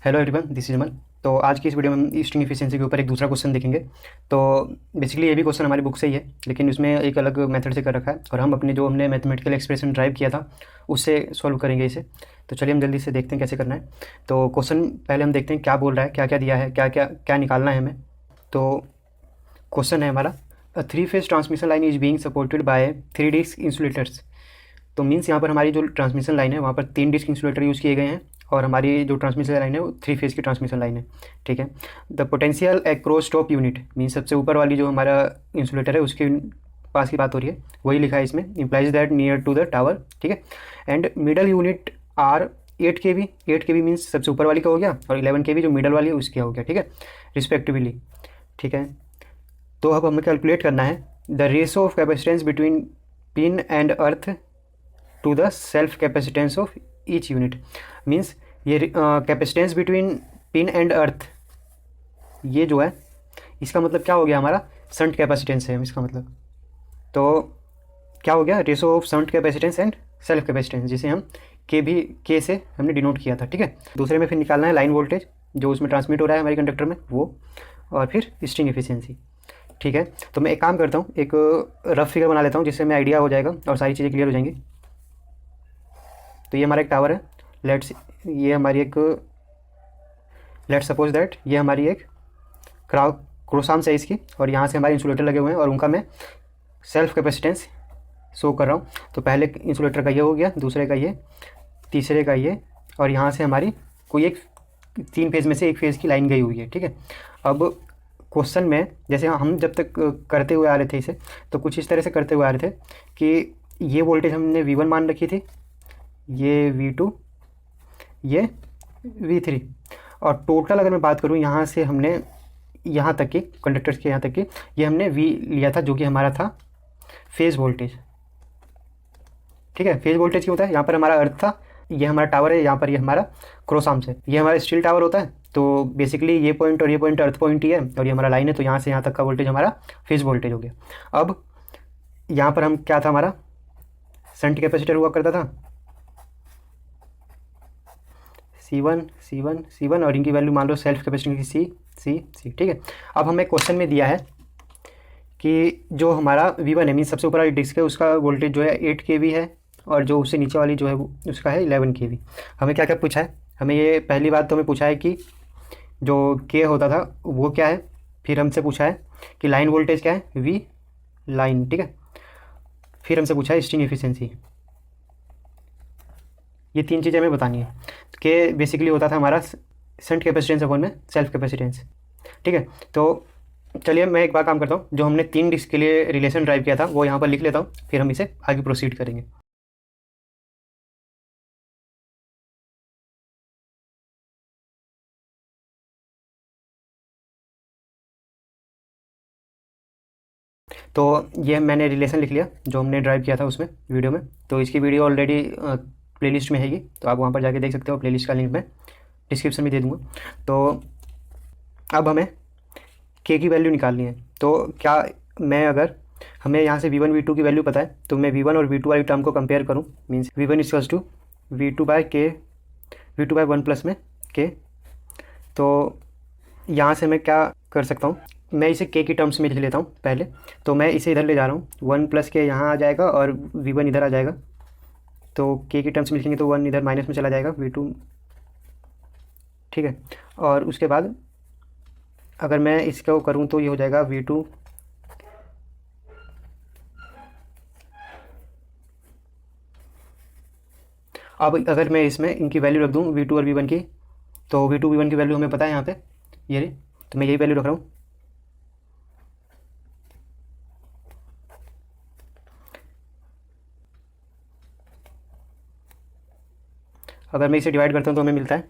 Hello everyone, this is अमन। तो आज की इस वीडियो में हम स्ट्रिंग एफिशिएंसी के ऊपर एक दूसरा क्वेश्चन देखेंगे। तो बेसिकली ये भी क्वेश्चन हमारी बुक से ही है, लेकिन उसमें एक अलग मेथड से कर रखा है और हम अपने जो हमने मैथमेटिकल एक्सप्रेशन ड्राइव किया था उससे सॉल्व करेंगे इसे। तो चलिए हम जल्दी से देखते हैं कैसे करना है। तो क्वेश्चन पहले हम देखते हैं क्या बोल रहा है, क्या क्या दिया है, क्या क्या क्या निकालना है हमें। तो क्वेश्चन है हमारा, a 3-phase transmission line is being supported by 3 disk insulators. तो मीन्स यहाँ पर हमारी जो ट्रांसमिशन लाइन है वहाँ पर 3 डिस्क इंसुलेटर यूज़ किए गए हैं और हमारी जो ट्रांसमिशन लाइन है वो 3 फेज़ की ट्रांसमिशन लाइन है। ठीक है। The potential across top unit means सबसे ऊपर वाली जो हमारा इंसुलेटर है उसके पास की बात हो रही है, वही लिखा है इसमें। Implies that near to the tower. ठीक है। And middle unit are 8 kV। 8 kV means सबसे ऊपर वाली का हो गया और 11 kV जो मिडल वाली है उसकी हो गया। ठीक है, रिस्पेक्टिवली। ठीक है। तो अब हमें कैलकुलेट करना है the ratio of capacitance between pin and earth to the self capacitance of each unit. Means ये capacitance between pin and earth, ये जो है इसका मतलब क्या हो गया, हमारा शंट कैपेसिटेंस है इसका मतलब। तो क्या हो गया, ratio of shunt capacitance and self capacitance, जिसे हम के से हमने डिनोट किया था। ठीक है। दूसरे में फिर निकालना है लाइन वोल्टेज जो उसमें ट्रांसमिट हो रहा है हमारे कंडक्टर में वो, और फिर स्ट्रिंग एफिशिएंसी। ठीक है। तो मैं एक काम करता हूँ, एक रफ फिगर बना लेता हूँ जिससे मैं आइडिया हो जाएगा और सारी चीज़ें क्लियर हो जाएंगी। तो ये हमारा एक टावर है। ये हमारी एक लेट सपोज दैट ये हमारी एक क्रोसाम्स है इसकी, और यहाँ से हमारे इंसुलेटर लगे हुए हैं और उनका मैं सेल्फ कैपेसिटेंस शो कर रहा हूँ। तो पहले इंसुलेटर का ये हो गया, दूसरे का ये, तीसरे का ये, और यहाँ से हमारी कोई एक 3 फेज़ में से एक फेज़ की लाइन गई हुई है। ठीक है। अब क्वेश्चन में जैसे हम जब तक करते हुए आ रहे थे इसे, तो कुछ इस तरह से करते हुए आ रहे थे कि ये वोल्टेज हमने V1 मान रखी थी, ये V2, ये V3, और टोटल अगर मैं बात करूँ यहाँ से हमने यहाँ तक की कंडक्टर्स के यहाँ तक की, ये हमने V लिया था जो कि हमारा था फेज़ वोल्टेज। ठीक है। फेज़ वोल्टेज क्या होता है, यहाँ पर हमारा अर्थ था, ये हमारा टावर है, यहाँ पर ये हमारा क्रोसाम्स है, ये हमारा स्टील टावर होता है। तो बेसिकली ये पॉइंट और ये पॉइंट अर्थ पॉइंट ही है और ये हमारा लाइन है, तो यहाँ से यहाँ तक का वोल्टेज हमारा फेज़ वोल्टेज हो गया। अब यहाँ पर हम क्या था, हमारा शंट कैपेसिटर हुआ करता था C1 और इनकी वैल्यू मान लो सेल्फ कैपेसिटेंस की C। ठीक है। अब हमें क्वेश्चन में दिया है कि जो हमारा V1 है मीन सबसे ऊपर वाली डिस्क है उसका वोल्टेज जो है 8 kV है, और जो उससे नीचे वाली जो है वो उसका है 11 kV। हमें क्या क्या पूछा है, हमें ये पहली बात तो हमें पूछा है कि जो K होता था वो क्या है, फिर हमसे पूछा है कि लाइन वोल्टेज क्या है, V लाइन। ठीक है। फिर हमसे पूछा है स्ट्रिंग एफिशिएंसी। ये 3 चीज़ें हमें बतानी है। के बेसिकली होता था हमारा शंट कैपेसिटेंस अपॉन में सेल्फ कैपेसिटेंस। ठीक है। तो चलिए मैं एक बार काम करता हूँ, जो हमने 3 डिस्क के लिए रिलेशन ड्राइव किया था वो यहाँ पर लिख लेता हूँ, फिर हम इसे आगे प्रोसीड करेंगे। तो ये मैंने रिलेशन लिख लिया जो हमने ड्राइव किया था उसमें वीडियो में। तो इसकी वीडियो ऑलरेडी प्लेलिस्ट में हैगी, तो आप वहाँ पर जाके देख सकते हो। प्लेलिस्ट का लिंक मैं डिस्क्रिप्शन में दे दूँगा। तो अब हमें के की वैल्यू निकालनी है। तो क्या मैं, अगर हमें यहाँ से V1 V2 की वैल्यू पता है तो मैं V1 और V2 वाली टर्म को कंपेयर करूँ, means V1 equals to V2/1 plus में K। तो यहाँ से मैं क्या कर सकता हूँ, मैं इसे K की टर्म्स में लिख लेता हूँ पहले। तो मैं इसे इधर ले जा रहा हूँ, 1 प्लस K यहाँ आ जाएगा और V1 इधर आ जाएगा। तो K की टर्म्स में लिखेंगे तो 1 इधर माइनस में चला जाएगा, V2। ठीक है। और उसके बाद अगर मैं इसको करूँ तो ये हो जाएगा V2 अब अगर मैं इसमें इनकी वैल्यू रख दूँ V2 और V1 की, तो V2 V1 की वैल्यू हमें पता है यहाँ पे ये रही, तो मैं यही वैल्यू रख रहा हूँ। अगर मैं इसे डिवाइड करता हूँ तो हमें मिलता है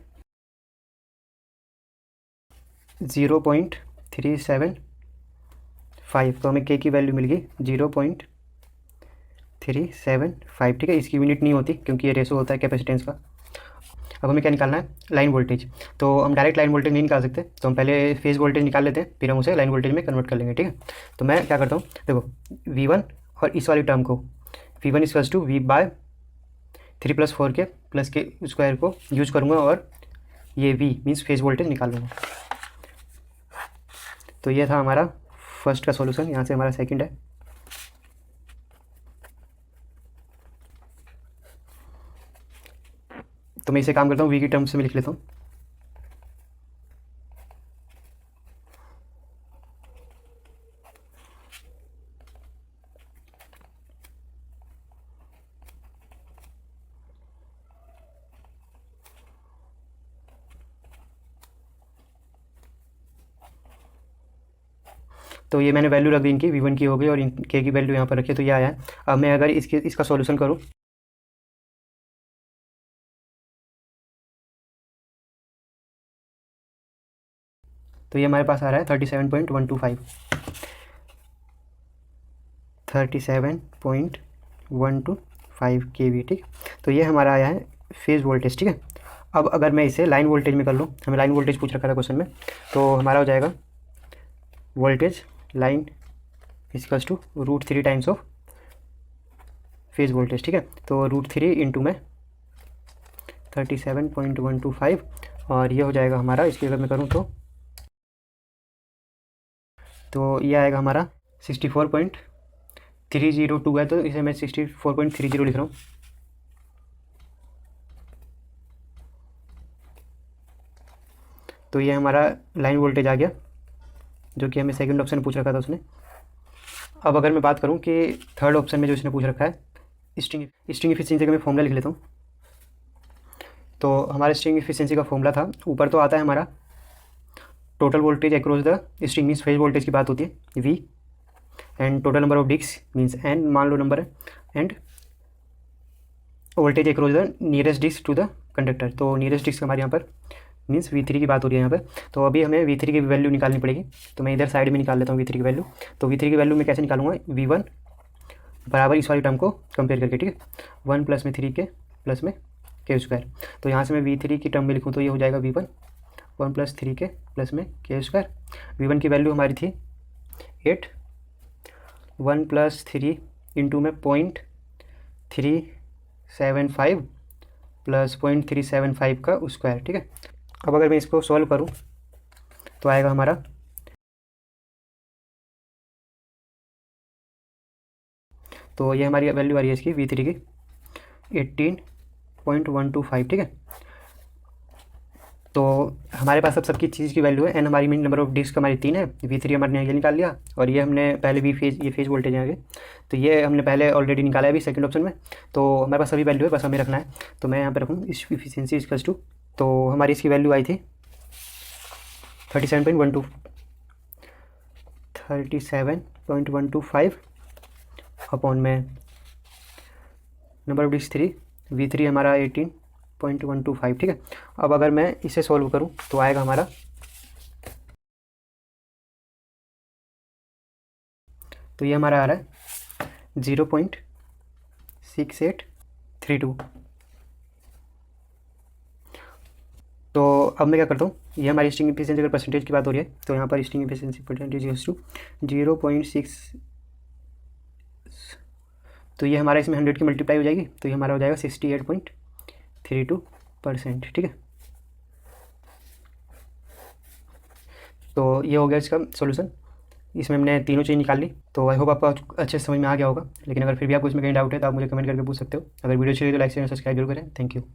0.375। तो हमें के की वैल्यू मिल गई 0.375। ठीक है। इसकी यूनिट नहीं होती क्योंकि ये रेशो होता है कैपेसिटेंस का। अब हमें क्या निकालना है, लाइन वोल्टेज। तो हम डायरेक्ट लाइन वोल्टेज नहीं निकाल सकते, तो हम पहले फेज़ वोल्टेज निकाल लेते हैं, फिर हम उसे लाइन वोल्टेज में कन्वर्ट कर लेंगे। ठीक है। तो मैं क्या करता हूँ, देखो V1 और इस वाली टर्म को V1 equals to V/3 + 4K + K² को यूज़ करूँगा और ये V मीन्स फेज वोल्टेज निकाल लूँगा। तो ये था हमारा फर्स्ट का सॉल्यूशन। यहाँ से हमारा सेकंड है। तो मैं इसे काम करता हूँ, V की टर्म्स में लिख लेता हूँ। तो ये मैंने वैल्यू रख दी इनकी, V1 की हो गई और इन K की वैल्यू यहाँ पर रखी है, तो ये आया है। अब मैं अगर इसका सॉल्यूशन करूँ तो ये हमारे पास आ रहा है 37.125 kV, ठीक। तो ये हमारा आया है फेज़ वोल्टेज, ठीक है। अब अगर मैं इसे लाइन वोल्टेज में कर लूँ, हमें लाइन वोल्टेज पूछ रखा था क्वेश्चन में, तो हमारा हो जाएगा voltage line equals to √3 times of phase voltage, ठीक है। तो √3 इंटू में 37.125 और ये हो जाएगा हमारा, इसकी अगर मैं करूँ तो ये आएगा हमारा 64.302 है, तो इसे मैं 64.30 लिख रहा हूँ। तो ये हमारा लाइन वोल्टेज आ गया, जो कि हमें सेकंड ऑप्शन पूछ रखा था उसने। अब अगर मैं बात करूँ कि थर्ड ऑप्शन में जो इसने पूछ रखा है स्ट्रिंग इफिशिएंसी का, मैं फॉर्मूला लिख लेता हूँ। तो हमारे स्ट्रिंग इफिशिएंसी का फॉर्मूला था, ऊपर तो आता है हमारा total voltage across the string means phase voltage की बात होती है V, and total number of disk means N मान लो नंबर है, and voltage across the nearest disk to the conductor. तो नियरेस्ट डिस्क हमारे यहाँ पर मीन्स V3 की बात हो रही है यहाँ पर। तो अभी हमें V3 की वैल्यू निकालनी पड़ेगी, तो मैं इधर साइड में निकाल लेता हूँ V3 की वैल्यू। तो V3 की वैल्यू मैं कैसे निकालूंगा, V1 बराबर इस वाली टर्म को कंपेयर करके, ठीक है, 1 प्लस में 3K प्लस में K²। तो यहाँ से मैं V3 की टर्म में लिखूँ तो ये हो जाएगा V1 1 प्लस 3K प्लस में K²। V1 की वैल्यू हमारी थी 8, 1 प्लस 3 इंटू में 0.375 प्लस 0.375 का स्क्वायर, ठीक है। अब अगर मैं इसको सॉल्व करूं तो आएगा हमारा, तो ये हमारी वैल्यू आ रही है इसकी V3 की 18.125, ठीक है। तो हमारे पास अब सबकी चीज़ की वैल्यू है। N हमारी मीन नंबर ऑफ डिस्क हमारी 3 है, V3 हमने ये निकाल लिया, और ये हमने पहले ये फेज वोल्टेज है आगे, तो ये हमने पहले ऑलरेडी निकाला है अभी सेकंड ऑप्शन में। तो हमारे पास सभी वैल्यू है, बस हमें रखना है। तो मैं यहाँ पे रखूँ इस इफिशिएंसी इक्वल्स टू, तो हमारी इसकी वैल्यू आई थी 37.125 अपॉन में नंबर ऑफ डिस्क 3, V3 हमारा 18.125, ठीक है। अब अगर मैं इसे सॉल्व करूं तो आएगा हमारा, तो ये हमारा आ रहा है 0.6832। तो अब मैं क्या करता हूँ, ये हमारी स्ट्रिंग एफिशिएंसी अगर परसेंटेज की बात हो रही है, तो यहाँ पर string efficiency percentage equals to 0.6, तो ये हमारा इसमें 100 की मल्टीप्लाई हो जाएगी, तो ये हमारा हो जाएगा 68.32%, ठीक है। तो ये हो गया इसका सॉल्यूशन। इसमें हमने तीनों चीज़ निकाल ली। तो आई होप आपको अच्छे समझ में आ गया होगा, लेकिन अगर फिर भी आपको इसमें कहीं डाउट है तो आप मुझे कमेंट करके पूछ सकते हो। अगर वीडियो अच्छी लगी तो लाइक शेयर सब्सक्राइब जरूर करें। Thank you.